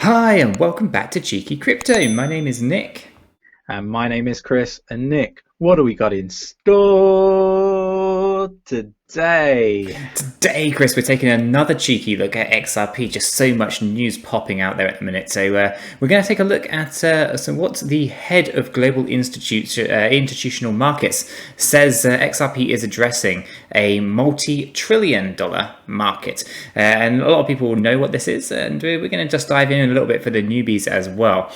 Hi and welcome back to Cheeky Crypto. My name is Nick. And my name is Chris. And Nick, what do we got in store today? Today, Chris, we're taking another cheeky look at XRP. Just so much news popping out there at the minute. So we're going to take a look at what the head of global institutional markets says XRP is addressing a multi-trillion-dollar market. And a lot of people know what this is, and we're going to just dive in a little bit for the newbies as well.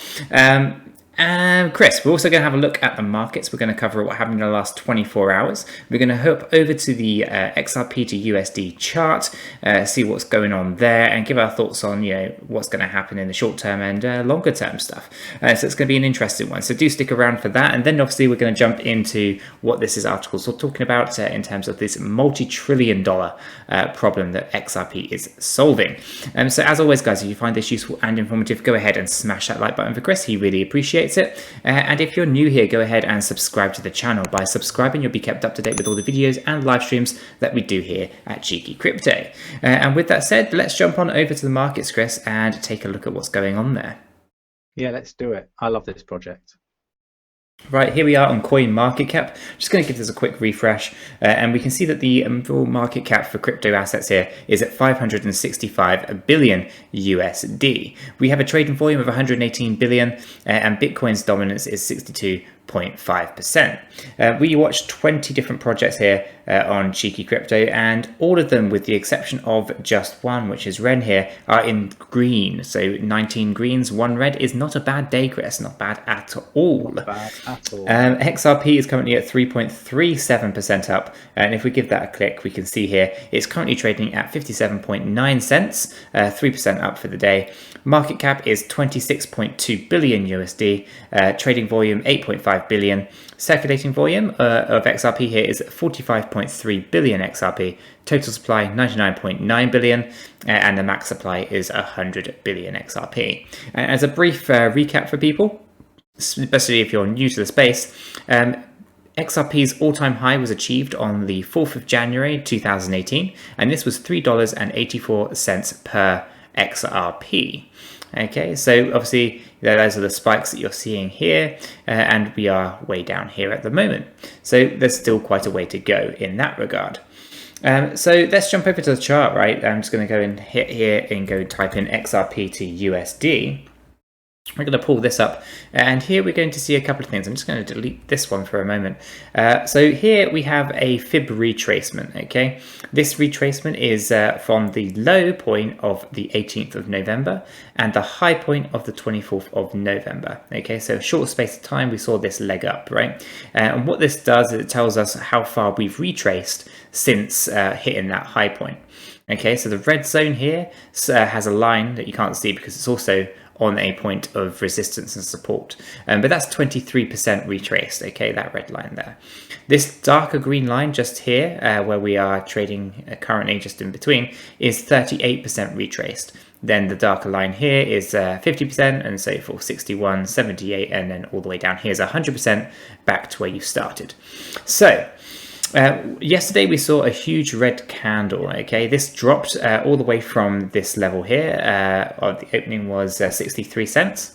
Chris, we're also going to have a look at the markets. We're going to cover what happened in the last 24 hours. We're going to hop over to the XRP to USD chart, see what's going on there, and give our thoughts on what's going to happen in the short term and longer term stuff. So it's going to be an interesting one. So do stick around for that. And then obviously we're going to jump into what this is articles we're talking about in terms of this multi-trillion-dollar problem that XRP is solving. So as always, guys, if you find this useful and informative, go ahead and smash that like button for Chris. He really appreciates it. And if you're new here, go ahead and subscribe to the channel. By subscribing, you'll be kept up to date with all the videos and live streams that we do here at Cheeky Crypto. And with that said, let's jump on over to the markets, Chris, and take a look at what's going on there. Yeah, let's do it. I love this project. Right, here we are on CoinMarketCap. Just going to give this a quick refresh, and we can see that the overall market cap for crypto assets here is at 565 billion USD. We have a trading volume of 118 billion, and Bitcoin's dominance is 62.5%. We watched 20 different projects here on Cheeky Crypto, and all of them, with the exception of just one, which is Ren here, are in green. So 19 greens, 1 red is not a bad day, Chris. Not bad at all. Not bad at all. XRP is currently at 3.37% up, and if we give that a click, we can see here it's currently trading at 57.9 cents, 3% up for the day. Market cap is 26.2 billion USD, trading volume 8.5 billion. Circulating volume of XRP here is 45.3 billion XRP. Total supply 99.9 billion, and the max supply is 100 billion XRP. And as a brief recap for people, especially if you're new to the space, XRP's all-time high was achieved on the 4th of January 2018, and this was $3.84 per XRP. Okay, so obviously those are the spikes that you're seeing here, and we are way down here at the moment. So there's still quite a way to go in that regard. So let's jump over to the chart, right? I'm just going to go and hit here and go type in XRP to USD. We're going to pull this up, and here we're going to see a couple of things. I'm just going to delete this one for a moment. So here we have a fib retracement, okay? This retracement is from the low point of the 18th of November and the high point of the 24th of November, okay? So a short space of time, we saw this leg up, right? And what this does is it tells us how far we've retraced since hitting that high point. Okay, so the red zone here has a line that you can't see because it's also on a point of resistance and support, but that's 23% retraced, okay, that red line there. This darker green line just here, where we are trading currently just in between, is 38% retraced. Then the darker line here is 50%, and so for 61, 78, and then all the way down here is 100% back to where you started. So yesterday we saw a huge red candle. Okay, this dropped all the way from this level here. The opening was 63 cents,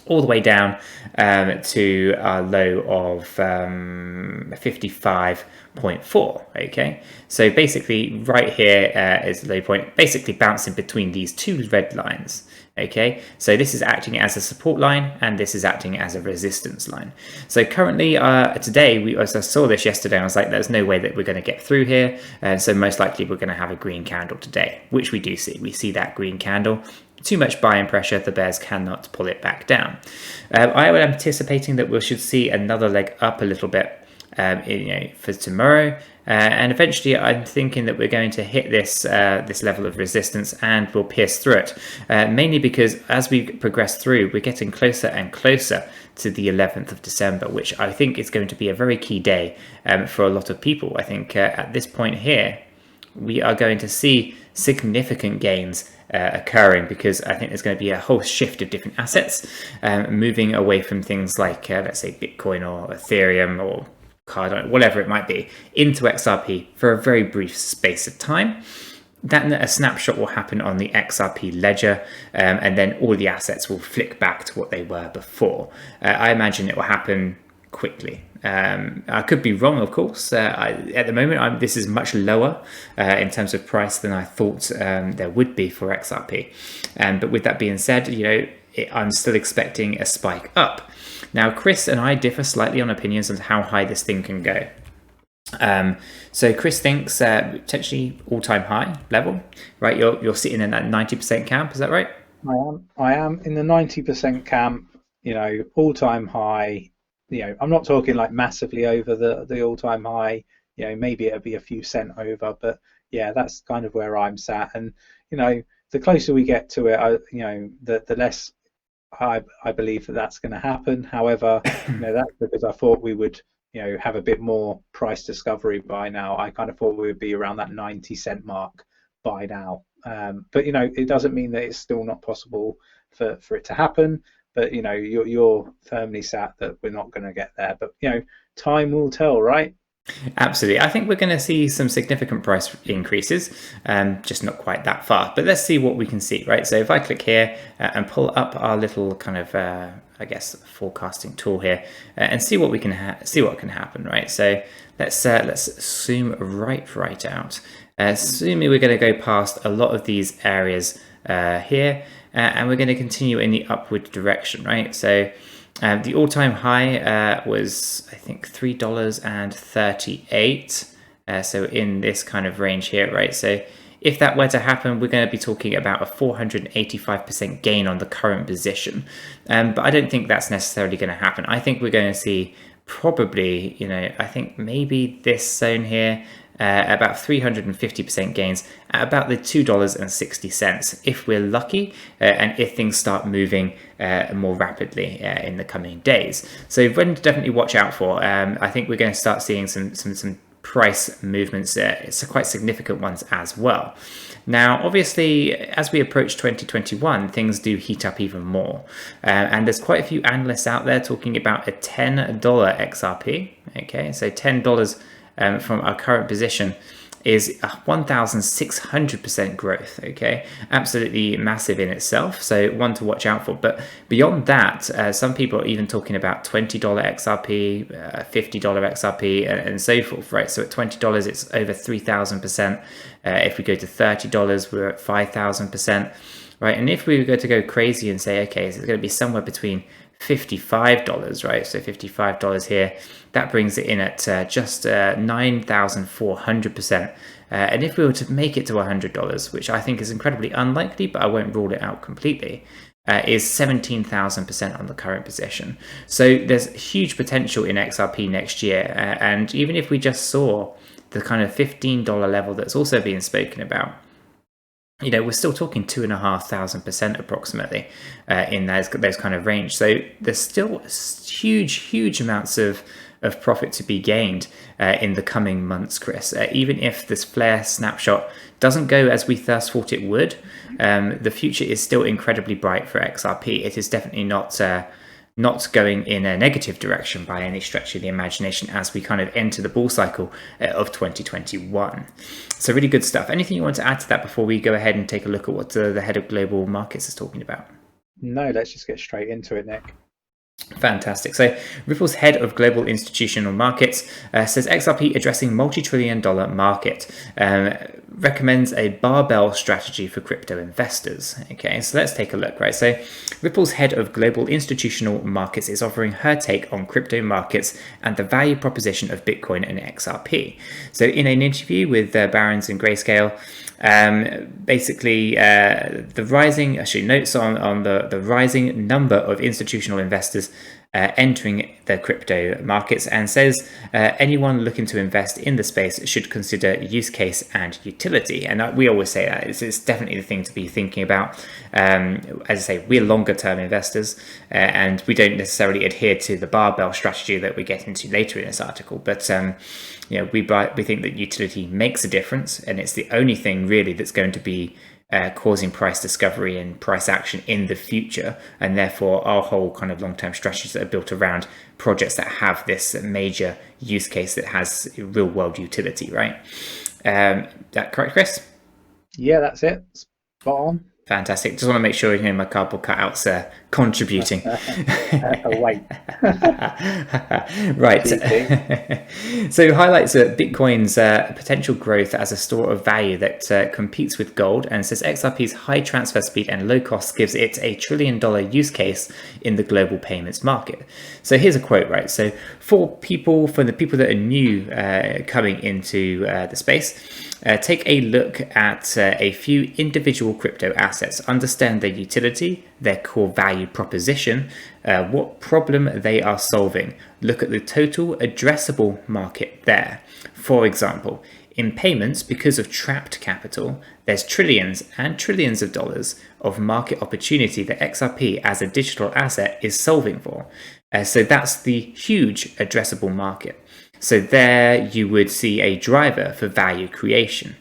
all the way down to a low of 55.4. Okay, so basically right here is the low point, basically bouncing between these two red lines. Okay, so this is acting as a support line, and this is acting as a resistance line. So currently, today, as I saw this yesterday, I was like, there's no way that we're going to get through here, and so most likely we're going to have a green candle today, which we do see. We see that green candle. Too much buying pressure, the bears cannot pull it back down. I am anticipating that we should see another leg up a little bit for tomorrow, and eventually I'm thinking that we're going to hit this this level of resistance and we'll pierce through it, mainly because as we progress through, we're getting closer and closer to the 11th of December, which I think is going to be a very key day for a lot of people. I think at this point here we are going to see significant gains occurring, because I think there's going to be a whole shift of different assets moving away from things like let's say Bitcoin or Ethereum or Cardano, whatever it might be, into XRP for a very brief space of time. That a snapshot will happen on the XRP ledger, and then all the assets will flick back to what they were before. I imagine it will happen quickly. I could be wrong, of course. At the moment, this is much lower in terms of price than I thought there would be for XRP. But with that being said, I'm still expecting a spike up. Now, Chris and I differ slightly on opinions on how high this thing can go. So Chris thinks potentially all-time high level, right? You're sitting in that 90% camp, is that right? I am in the 90% camp. All-time high. I'm not talking like massively over the all-time high. Maybe it'll be a few cent over, but yeah, that's kind of where I'm sat. And the closer we get to it, the less I believe that's going to happen. However, that's because I thought we would have a bit more price discovery by now. I kind of thought we would be around that 90-cent mark by now. But it doesn't mean that it's still not possible for it to happen. But you're firmly sat that we're not going to get there. But time will tell, right? Absolutely. I think we're going to see some significant price increases, just not quite that far. But let's see what we can see, right? So if I click here and pull up our little kind of, I guess, forecasting tool here and see what we can see what can happen, right? So let's zoom right out. Assuming we're going to go past a lot of these areas here, and we're going to continue in the upward direction, right? So the all-time high was, I think, $3.38. So in this kind of range here, right? So if that were to happen, we're going to be talking about a 485% gain on the current position. But I don't think that's necessarily going to happen. I think we're going to see probably, I think maybe this zone here, about 350% gains at about the $2.60 if we're lucky, and if things start moving more rapidly in the coming days. So one to definitely watch out for. I think we're going to start seeing some price movements, it's quite significant ones as well. Now, obviously, as we approach 2021, things do heat up even more. And there's quite a few analysts out there talking about a $10 XRP. Okay, so $10 from our current position is a 1,600% growth. Okay, absolutely massive in itself, so one to watch out for. But beyond that, some people are even talking about $20 XRP, $50 XRP, and so forth, right? So at $20 it's over 3,000%. If we go to $30, we're at 5,000%, right? And if we were going to go crazy and say, okay, so it's going to be somewhere between $55, right? So $55 here, that brings it in at just 9,400%. And if we were to make it to $100, which I think is incredibly unlikely, but I won't rule it out completely, is 17,000% on the current position. So there's huge potential in XRP next year. And even if we just saw the kind of $15 level that's also being spoken about, we're still talking 2,500% approximately in those kind of range. So there's still huge amounts of profit to be gained in the coming months, Chris. Even if this flare snapshot doesn't go as we first thought it would, the future is still incredibly bright for XRP. It is definitely not going in a negative direction by any stretch of the imagination as we kind of enter the bull cycle of 2021. So really good stuff. Anything you want to add to that before we go ahead and take a look at what the head of global markets is talking about? No, let's just get straight into it, Nick. Fantastic. So Ripple's head of global institutional markets says XRP addressing multi-trillion-dollar market, recommends a barbell strategy for crypto investors. Okay, so let's take a look, right? So Ripple's head of global institutional markets is offering her take on crypto markets and the value proposition of Bitcoin and XRP. So in an interview with Barron's and Grayscale, basically the rising, actually notes on the rising number of institutional investors entering the crypto markets, and says anyone looking to invest in the space should consider use case and utility. And we always say that it's definitely the thing to be thinking about. As I say, we're longer term investors, and we don't necessarily adhere to the barbell strategy that we get into later in this article, but we think that utility makes a difference, and it's the only thing really that's going to be causing price discovery and price action in the future. And therefore our whole kind of long-term strategies that are built around projects that have this major use case that has real world utility, right? That correct, Chris? Yeah, that's it. Spot on. Fantastic. Just want to make sure my cardboard cutouts are contributing. Wait. Right. Cheeky. So highlights Bitcoin's potential growth as a store of value that competes with gold, and says XRP's high transfer speed and low cost gives it a $1 trillion use case in the global payments market. So here's a quote, right? So for the people that are new coming into the space, take a look at a few individual crypto assets, understand their utility, their core value proposition, what problem they are solving. Look at the total addressable market there. For example, in payments, because of trapped capital, there's trillions and trillions of dollars of market opportunity that XRP as a digital asset is solving for. So that's the huge addressable market. So there you would see a driver for value creation.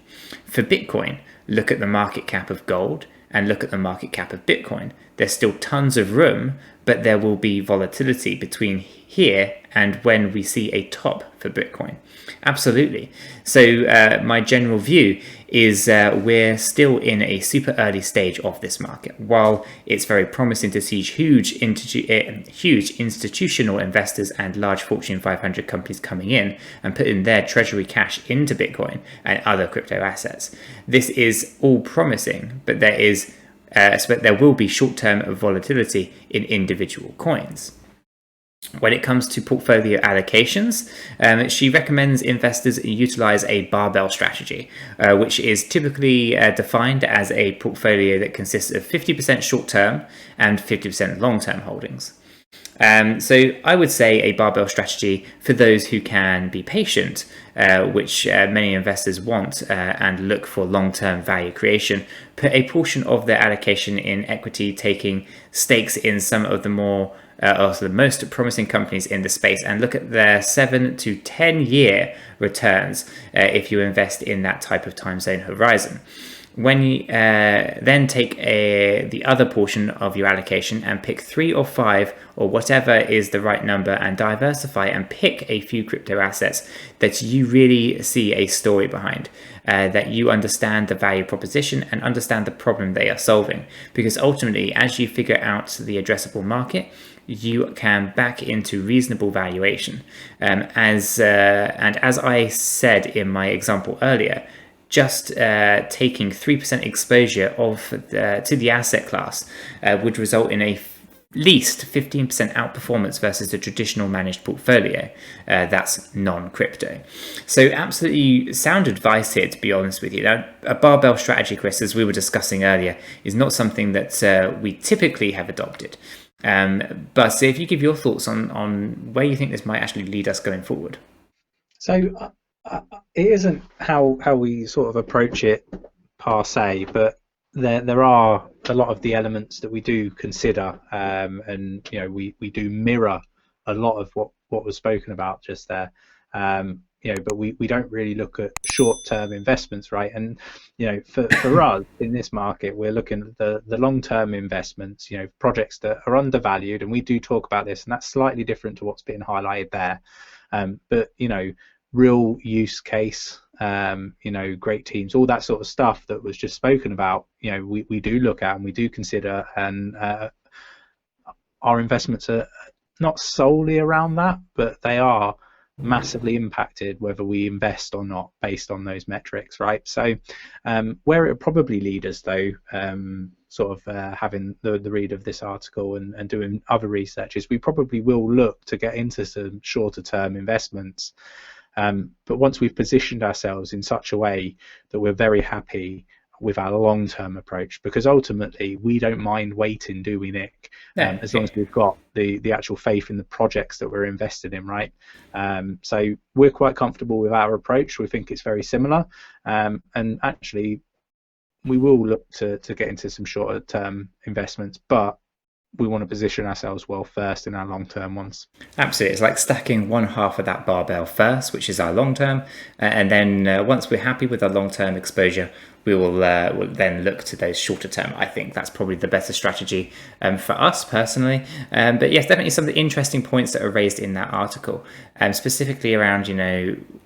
For Bitcoin, look at the market cap of gold and look at the market cap of Bitcoin. There's still tons of room, but there will be volatility between here and when we see a top for Bitcoin. Absolutely. So my general view is we're still in a super early stage of this market. While it's very promising to see huge institutional investors and large Fortune 500 companies coming in and putting their treasury cash into Bitcoin and other crypto assets, this is all promising, but there will be short-term volatility in individual coins. When it comes to portfolio allocations, she recommends investors utilize a barbell strategy, which is typically defined as a portfolio that consists of 50% short-term and 50% long-term holdings. So I would say a barbell strategy for those who can be patient, which many investors want and look for long-term value creation. Put a portion of their allocation in equity, taking stakes in some of the also the most promising companies in the space, and look at their 7 to 10 year returns if you invest in that type of time zone horizon. When you then take the other portion of your allocation and pick 3 or 5 or whatever is the right number and diversify and pick a few crypto assets that you really see a story behind, that you understand the value proposition and understand the problem they are solving. Because ultimately, as you figure out the addressable market, you can back into reasonable valuation. And as I said in my example earlier, just taking 3% exposure to the asset class would result in at least 15% outperformance versus the traditional managed portfolio that's non-crypto. So absolutely sound advice here, to be honest with you. Now, a barbell strategy, Chris, as we were discussing earlier, is not something that we typically have adopted. But if you give your thoughts on where you think this might actually lead us going forward. So it isn't how we sort of approach it per se, but there are a lot of the elements that we do consider, and we do mirror a lot of what was spoken about just there. But we don't really look at short-term investments, right? And for us in this market, we're looking at the long-term investments, projects that are undervalued, and we do talk about this, and that's slightly different to what's being highlighted there. But real use case, great teams, all that sort of stuff that was just spoken about, we do look at and we do consider, and our investments are not solely around that, but they are massively impacted whether we invest or not based on those metrics, right? So where it would probably lead us though, having the read of this article and doing other research, is we probably will look to get into some shorter term investments, but once we've positioned ourselves in such a way that we're very happy with our long-term approach, because ultimately we don't mind waiting, do we, Nick? As long as we've got the actual faith in the projects that we're invested in, right? So we're quite comfortable with our approach. We think it's very similar, and actually we will look to get into some shorter term investments, but we want to position ourselves well first in our long-term ones. Absolutely. It's like stacking one half of that barbell first, which is our long-term, and then once we're happy with our long-term exposure, we will then look to those shorter term. I think that's probably the better strategy for us personally. But yes, definitely some of the interesting points that are raised in that article, specifically around,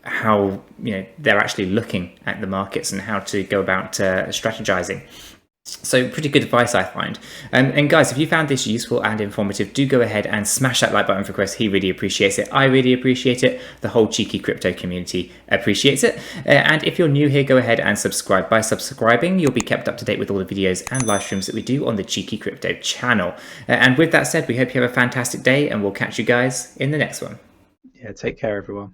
how, they're actually looking at the markets and how to go about strategizing. So pretty good advice, I find. And guys, if you found this useful and informative, do go ahead and smash that like button for Chris. He really appreciates it. I really appreciate it. The whole cheeky crypto community appreciates it. And if you're new here, go ahead and subscribe. By subscribing, you'll be kept up to date with all the videos and live streams that we do on the Cheeky Crypto channel. And with that said, we hope you have a fantastic day, and we'll catch you guys in the next one. Yeah, take care, everyone.